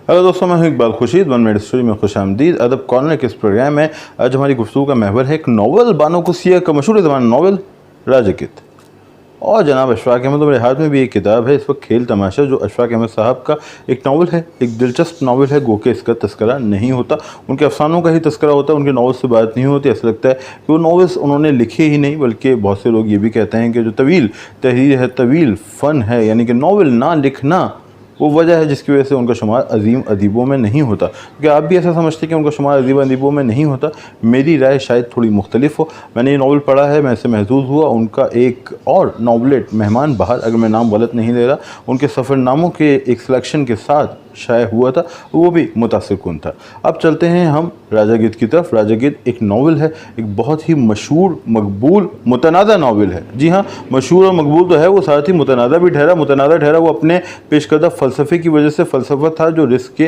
Hello दोस्तों, मैं हूं Iqbal Khurshid. One minute story में खुश आमदीद। अदब कॉर्नर के इस प्रोग्राम में आज हमारी गुफ्तगू का महवर है एक नावल, बानो कुसिया का मशहूर ज़माना नावल राजा गिद्ध। और जनाब अशफाक अहमद, मेरे हाथ में भी एक किताब है इस वक्त, खेल तमाशा, जो अशफाक अहमद साहब का एक नावल है, एक दिलचस्प नावल है। गो के इसका तस्करा नहीं होता, उनके अफसानों का ही तस्करा होता है, उनके नावल से बात नहीं होती। ऐसा लगता है कि वो नावल्स उन्होंने लिखे ही नहीं, बल्कि बहुत से लोग ये भी कहते हैं कि जो तवील तहरीर है, तवील फ़न है, यानी कि नावल ना लिखना, वो वजह है जिसकी वजह से उनका शुमार अजीम अदीबों में नहीं होता। क्योंकि आप भी ऐसा समझते हैं कि उनका शुमार अजीम अदीबों में नहीं होता। मेरी राय शायद थोड़ी मुख्तलिफ हो। मैंने ये नावल पढ़ा है, मैं इससे महसूस हुआ। उनका एक और नावलेट मेहमान बहार, अगर मैं नाम गलत नहीं ले रहा, उनके सफ़रनामों के एक सिलेक्शन के साथ शाया हुआ था, वो भी मुतासिर कुन था। अब चलते हैं हम राजा गिद्ध की तरफ। राजा गिद्ध एक नावल है, एक बहुत ही मशहूर, मकबूल, मुतनादा नावल है। जी हाँ, मशहूर और मकबूल तो है वो, साथ ही मुतनादा भी ठहरा। मुतनादा ठहरा वो अपने पेशकदा फ़लसफ़े की वजह से। फ़लसफ़ा था जो रिज़्क़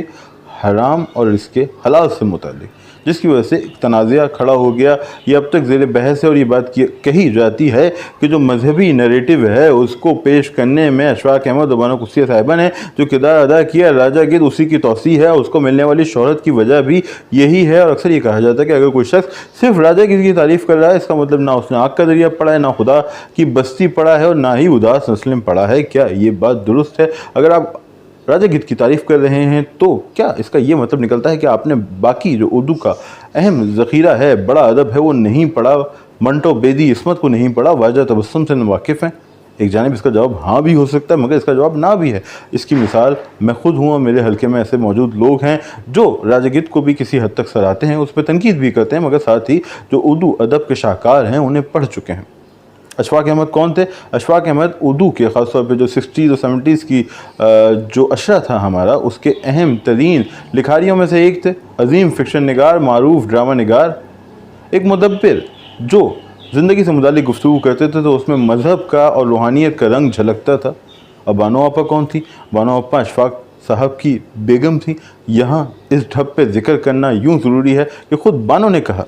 हराम और रिज़्क़ हलाल से मुताल्लिक़, जिसकी वजह से एक तनाज़ा खड़ा हो गया। ये अब तक ज़ेर बहस है और ये बात कही जाती है कि जो मजहबी नरेटिव है उसको पेश करने में अशफाक अहमद और बानो कुसिया साहिबा ने जो किरदार अदा किया राजा गिद्ध, उसी की तौसी है। उसको मिलने वाली शोहरत की वजह भी यही है। और अक्सर ये कहा जाता है कि अगर कोई शख्स सिर्फ राजा गिद्ध की तारीफ़ कर रहा है, इसका मतलब ना उसने आग का दरिया पढ़ा है, ना खुदा की बस्ती पढ़ा है, और ना ही उदास नस्लिम पढ़ा है। क्या ये बात दुरुस्त है? अगर आप राजा गिद्ध की तारीफ़ कर रहे हैं तो क्या इसका ये मतलब निकलता है कि आपने बाकी जो उर्दू का अहम ज़ख़ीरा है, बड़ा अदब है, वो नहीं पढ़ा? मंटो बेदी इस्मत को नहीं पढ़ा, वाजा तबस्सुम से वाकिफ़ हैं? एक जानिब इसका जवाब हाँ भी हो सकता है, मगर इसका जवाब ना भी है। इसकी मिसाल मैं खुद हूँ और मेरे हल्के में ऐसे मौजूद लोग हैं जो राजा गिद्ध को भी किसी हद तक सराहते हैं, उस पर तनकीद भी करते हैं, मगर साथ ही जो उर्दू अदब के शाहकार हैं उन्हें पढ़ चुके हैं। अशफाक अहमद कौन थे? अशफाक अहमद उर्दू के ख़ासतौर पे जो 60s और 70s की जो अशरा था हमारा, उसके अहम तरीन लिखारियों में से एक थे। अजीम फ़िक्शन निगार, मारूफ ड्रामा निगार, एक मुदब्बिर जो ज़िंदगी से मुताल्लिक़ गुफ्तगू करते थे तो उसमें मज़हब का और रूहानियत का रंग झलकता था। अब बानो आपा कौन थी? बानो आपा अशफाक साहब की बेगम थी। यहाँ इस ढब पे ज़िक्र करना यूँ ज़रूरी है कि ख़ुद बानो ने कहा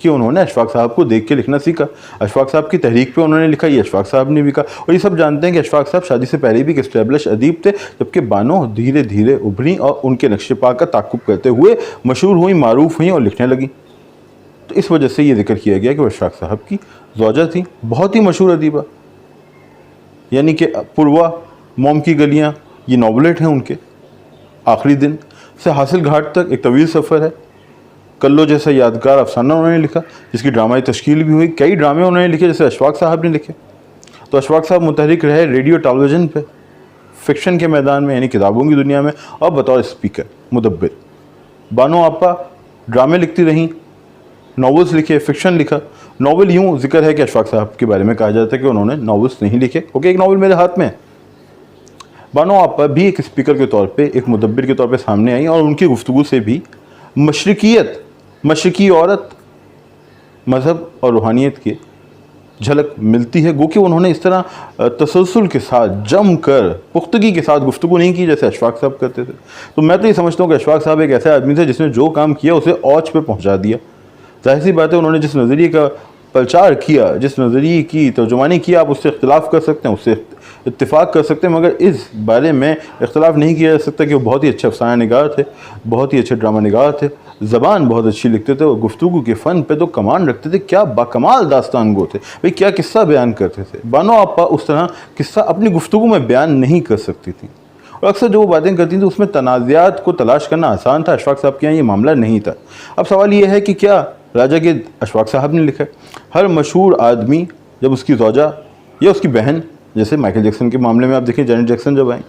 कि उन्होंने अशफाक साहब को देख के लिखना सीखा। अशफाक साहब की तहरीक पे उन्होंने लिखा, ये अशफाक साहब ने भी कहा। और ये सब जानते हैं कि अशफाक साहब शादी से पहले भी एक एस्टेब्लिश अदीब थे, जबकि बानो धीरे धीरे उभरी और उनके नक्शे पा का ताक़ुब करते हुए मशहूर हुई, मारूफ हुई और लिखने लगी। तो इस वजह से ये जिक्र किया गया कि अशफाक साहब की ज़ौजा थी, बहुत ही मशहूर अदीबा, यानी कि पुरवा, मोम की गलियाँ, ये नॉवलेट हैं उनके। आखिरी दिन से हासिल घाट तक एक तवील सफ़र है। कल्लो जैसा यादगार अफसाना उन्होंने लिखा, जिसकी ड्रामाई तश्कील भी हुई। कई ड्रामे उन्होंने लिखे, जैसे अशफाक साहब ने लिखे। तो अशफाक साहब मुतहरिक रहे रेडियो टेलीविज़न पे, फ़िक्शन के मैदान में, यानी किताबों की दुनिया में, और बतौर स्पीकर मुदब्बिर। बानो आपा ड्रामे लिखती रहीं, नावल्स लिखे, फ़िक्शन लिखा। नावल यूँ जिक्र है कि अशफाक साहब के बारे में कहा जाता है कि उन्होंने नावल्स नहीं लिखे। ओके, एक नावल मेरे हाथ में है। बानो आपा भी एक स्पीकर के तौर पर, एक मुदब्बिर के तौर पर सामने आई, और उनकी गुफ्तगू से भी मशरकियत, मशरकी औरत, मज़हब और रूहानियत की झलक मिलती है। गो कि उन्होंने इस तरह तसलसल के साथ, जम कर, पुख्तगी के साथ गुफ्तगू नहीं की जैसे अशफाक साहब करते थे। तो मैं तो ये समझता हूँ कि अशफाक साहब एक ऐसा आदमी थे जिसने जो काम किया उसे औच पे पहुँचा दिया। जाहिर सी बात है, उन्होंने जिस नज़रिए का प्रचार किया, जिस नज़रिए की तर्जुमानी किया, आप उससे इख्तिलाफ़ कर सकते हैं, उससे इत्तेफाक कर सकते हैं, मगर इस बारे में इख्तिलाफ़ नहीं किया जा सकता कि वो बहुत ही अच्छे अफसाना निगार थे, बहुत ही अच्छे ड्रामा निगार थे, ज़बान बहुत अच्छी लिखते थे और गुफ्तगू के फ़न पे तो कमान रखते थे। क्या बाकमाल दास्तान गो थे भाई, क्या किस्सा बयान करते थे। बानो आपा उस तरह किस्सा अपनी गुफ्तगू में बयान नहीं कर सकती थी, और अक्सर जो वो बातें करती थी उसमें तनाज़ात को तलाश करना आसान था। अशफाक साहब के यहाँ ये मामला नहीं था। अब सवाल ये है कि क्या राजा गिद्ध अशफाक साहब ने लिखा? हर मशहूर आदमी जब उसकी ज़ौजा या उसकी बहन, जैसे माइकल जैक्सन के मामले में आप देखें, जेनेट जैक्सन जब आई,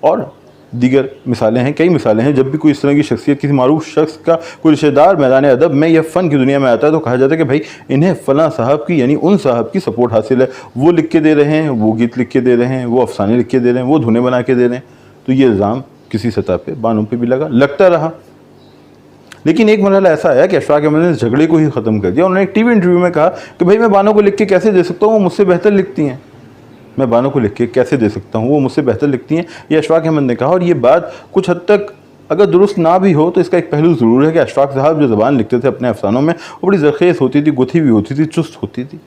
और दीगर मिसालें हैं, कई मिसालें हैं, जब भी कोई इस तरह की शख्सियत, किसी मारूफ शख्स का कोई रिश्तेदार मैदान अदब में या फ़न की दुनिया में आता है, तो कहा जाता है कि भाई इन्हें फ़लाँ साहब की, यानी उन साहब की सपोर्ट हासिल है। वो लिख के दे रहे हैं, वो गीत लिख के दे रहे हैं, वो अफसाने लिख के दे रहे हैं, वो धुनें बना के दे रहे हैं। तो ये इल्ज़ाम किसी सतह पर बानों पर भी लगता रहा। लेकिन एक मरहला ऐसा आया कि अशफाक अहमद ने झगड़े को ही ख़त्म कर दिया। उन्होंने एक टीवी इंटरव्यू में कहा कि भाई मैं बानो को लिख के कैसे दे सकता हूँ, वो मुझसे बेहतर लिखती हैं। मैं बानो को लिख के कैसे दे सकता हूँ, वो मुझसे बेहतर लिखती हैं, ये अशफाक अहमद ने कहा। और ये बात कुछ हद तक अगर दुरुस्त ना भी हो तो इसका एक पहलू ज़रूर है कि अशफाक साहब जो ज़बान लिखते थे अपने अफसानों में, वो बड़ी ज़रखेज़ होती थी, गुथी हुई होती थी, चुस्त होती थी।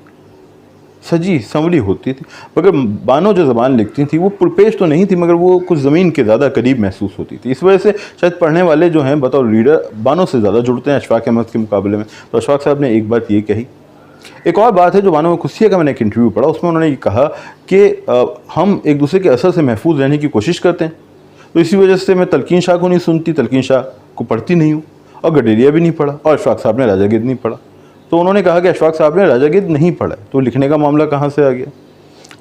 सजी संवली होती थी। मगर बानो जो ज़बान लिखती थी वो पुरपेश तो नहीं थी, मगर वो कुछ ज़मीन के ज़्यादा करीब महसूस होती थी। इस वजह से शायद पढ़ने वाले जो हैं बतौर रीडर बानो से ज़्यादा जुड़ते हैं अशफाक अहमद के मुकाबले में। तो अशफाक साहब ने एक बात ये कही। एक और बात है जो बानो कुसिया का मैंने एक इंटरव्यू पढ़ा, उसमें उन्होंने ये कहा कि हम एक दूसरे के असर से महफूज रहने की कोशिश करते हैं, तो इसी वजह से मैं तलकीन शाह को नहीं सुनती, तलकीन शाह को पढ़ती नहीं हूँ, और गडेरिया भी नहीं पढ़ा, और अशफाक साहब ने राजा गिद्ध नहीं पढ़ा। तो उन्होंने कहा कि अशफाक साहब ने राजा गिद्ध नहीं पढ़ा, तो लिखने का मामला कहाँ से आ गया।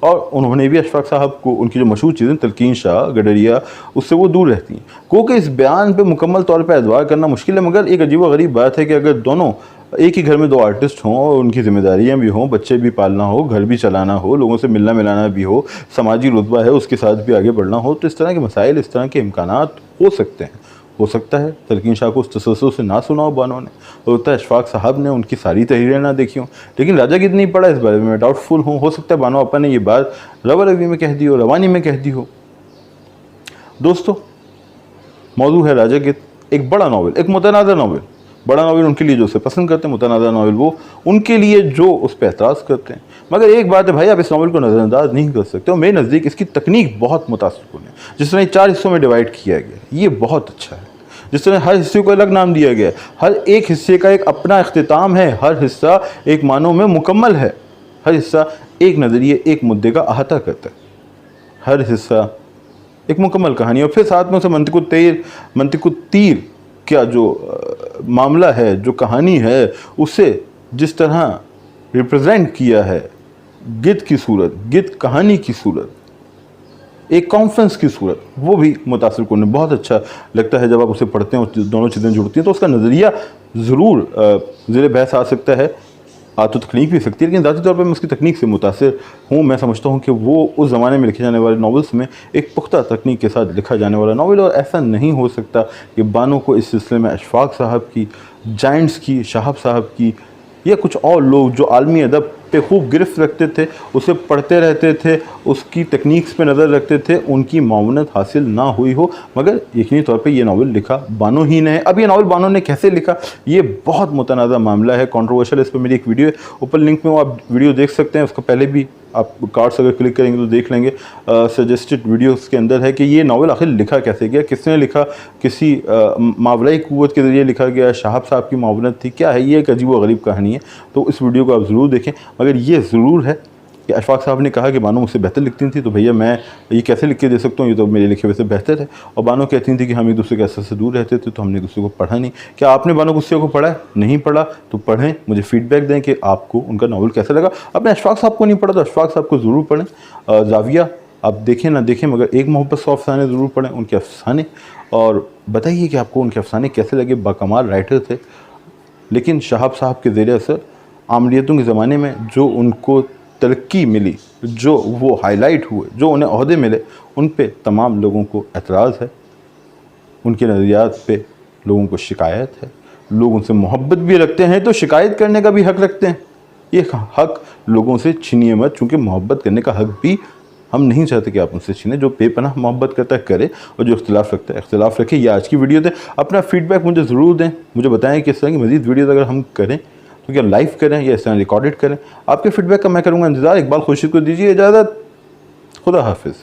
और उन्होंने भी अशफाक साहब को उनकी जो मशहूर चीज़ें तलकीन शाह, गडरिया, उससे वो दूर रहती हैं। को कि इस बयान पे मुकम्मल तौर पे एतबार करना मुश्किल है, मगर एक अजीब व गरीब बात है कि अगर दोनों एक ही घर में दो आर्टिस्ट हों और उनकी जिम्मेदारियां भी हों, बच्चे भी पालना हो, घर भी चलाना हो, लोगों से मिलना मिलाना भी हो, समाजी रुतबा है उसके साथ भी आगे बढ़ना हो, तो इस तरह के मसाइल, इस तरह के इम्कानात हो सकते हैं। हो सकता है तलकीन शाह को उस तसल्सल से ना सुना हो बानो ने, होता है अशफाक साहब ने उनकी सारी तहरीरें ना देखी हों, लेकिन राजा गिद्ध नहीं पढ़ा, इस बारे में मैं डाउटफुल हूँ। हो सकता है बानो अपा ने ये बात रवा रवी में कह दी हो, रवानी में कह दी हो। दोस्तों, मौजू है राजा गिद्ध, एक बड़ा नावल, एक मुतनाज़ा नावल। बड़ा नावल उनके लिए जो उसे पसंद करते हैं, मुतनाज़ा नावल वो उनके लिए जो उस पर एतराज़ करते हैं। मगर एक बात है भाई, आप इस नावल को नज़रअंदाज नहीं कर सकते, और मेरे नज़दीक इसकी तकनीक बहुत मुतासिर है। जिस तरह 4 हिस्सों में डिवाइड किया गया, ये बहुत अच्छा है। जिस तरह हर हिस्से को अलग नाम दिया गया है, हर एक हिस्से का एक अपना इख्तिताम है, हर हिस्सा एक मानों में मुकम्मल है, हर हिस्सा एक नज़रिए, एक मुद्दे का अहाता करता है, हर हिस्सा एक मुकम्मल कहानी। और फिर साथ में उसे मंतिकुत तीर क्या जो मामला है, जो कहानी है, उसे जिस तरह रिप्रेजेंट किया है गिद्ध की सूरत, गिद्ध कहानी की सूरत, एक कॉन्फ्रेंस की सूरत, वो भी मुतासिर कुन है। बहुत अच्छा लगता है जब आप उसे पढ़ते हैं और दोनों चीज़ें जुड़ती हैं, तो उसका नज़रिया ज़रूर ज़ेरे बहस आ सकता है, आ तो तकनीक भी सकती है, लेकिन ज़ाती तौर पर मैं उसकी तकनीक से मुतासिर हूँ। मैं समझता हूँ कि वो उस ज़माने में लिखे जाने वाले नावल्स में एक पुख्ता तकनीक के साथ लिखा जाने वाला नावल, और ऐसा नहीं हो सकता कि बानो को इस सिलसिले में अशफाक साहब की, जाइंट्स की, शाहब साहब की, या कुछ और लोग जो आलमी अदब पे खूब गिरफ्त रखते थे, उसे पढ़ते रहते थे, उसकी तकनीक्स पे नज़र रखते थे, उनकी मावनत हासिल ना हुई हो। मगर यकीनी तौर पे ये नावल लिखा बानो ही ने है। अब ये नावल बानो ने कैसे लिखा, ये बहुत मुतनाज़ा मामला है, कंट्रोवर्शियल। इस पर मेरी एक वीडियो है, ऊपर लिंक में वो आप वीडियो देख सकते हैं। उसका पहले भी आप कार्ड्स अगर क्लिक करेंगे तो देख लेंगे, सजेस्टेड वीडियोस के अंदर है कि ये नावल आखिर लिखा कैसे गया, किसने लिखा, किसी मावलाई क़ुव्वत के ज़रिए लिखा गया, शाहब साहब की मावनत थी, क्या है, ये एक अजीब व गरीब कहानी है। तो इस वीडियो को आप ज़रूर देखें। मगर ये ज़रूर है कि अशफाक साहब ने कहा कि बानो मुझसे बेहतर लिखती थी, तो भैया मैं ये कैसे लिख के दे सकता हूँ, ये तो मेरे लिखे हुए से बेहतर है। और बानो कहती थी कि हम एक दूसरे के असर से दूर रहते थे, तो हमने एक दूसरे को पढ़ा नहीं। क्या आपने बानो कुसिया को पढ़ा है? नहीं पढ़ा तो पढ़ें, मुझे फीडबैक दें कि आपको उनका नावल कैसा लगा। आपने अशफाक साहब को नहीं पढ़ा तो अशफाक साहब को ज़रूर पढ़ें। जाविया आप देखें ना देखें, मगर एक मोहब्बत सौ अफसाने ज़रूर पढ़ें, उनके अफसाने, और बताइए कि आपको उनके अफसाने कैसे लगे। बाकमाल राइटर थे, लेकिन शाहब साहब के ज़ेरे असर आमलीतों के ज़माने में जो उनको तरक्की मिली, जो वो हाईलाइट हुए, जो उन्हें ओहदे मिले, उन पे तमाम लोगों को एतराज़ है, उनके नज़रियात पे लोगों को शिकायत है। लोग उनसे मोहब्बत भी रखते हैं तो शिकायत करने का भी हक़ रखते हैं। ये हक़ लोगों से छीनिए मत, चूँकि मोहब्बत करने का हक़ भी हम नहीं चाहते कि आप उनसे छीनें। जो बेपनाह मोहब्बत करता है करे, और जो इख्तिलाफ़ रखता है इख्तिलाफ़ रखे। ये आज की वीडियो थे, अपना फ़ीडबैक मुझे ज़रूर दें, मुझे बताएं कि इस तरह की मज़ीद वीडियोज़ अगर हम करें तो क्या लाइव करें या इस तरह रिकॉर्डेड करें। आपके फ़ीडबैक का मैं करूँगा इंतज़ार। इकबाल खुर्शीद को दीजिए इजाज़त। खुदा हाफिज़।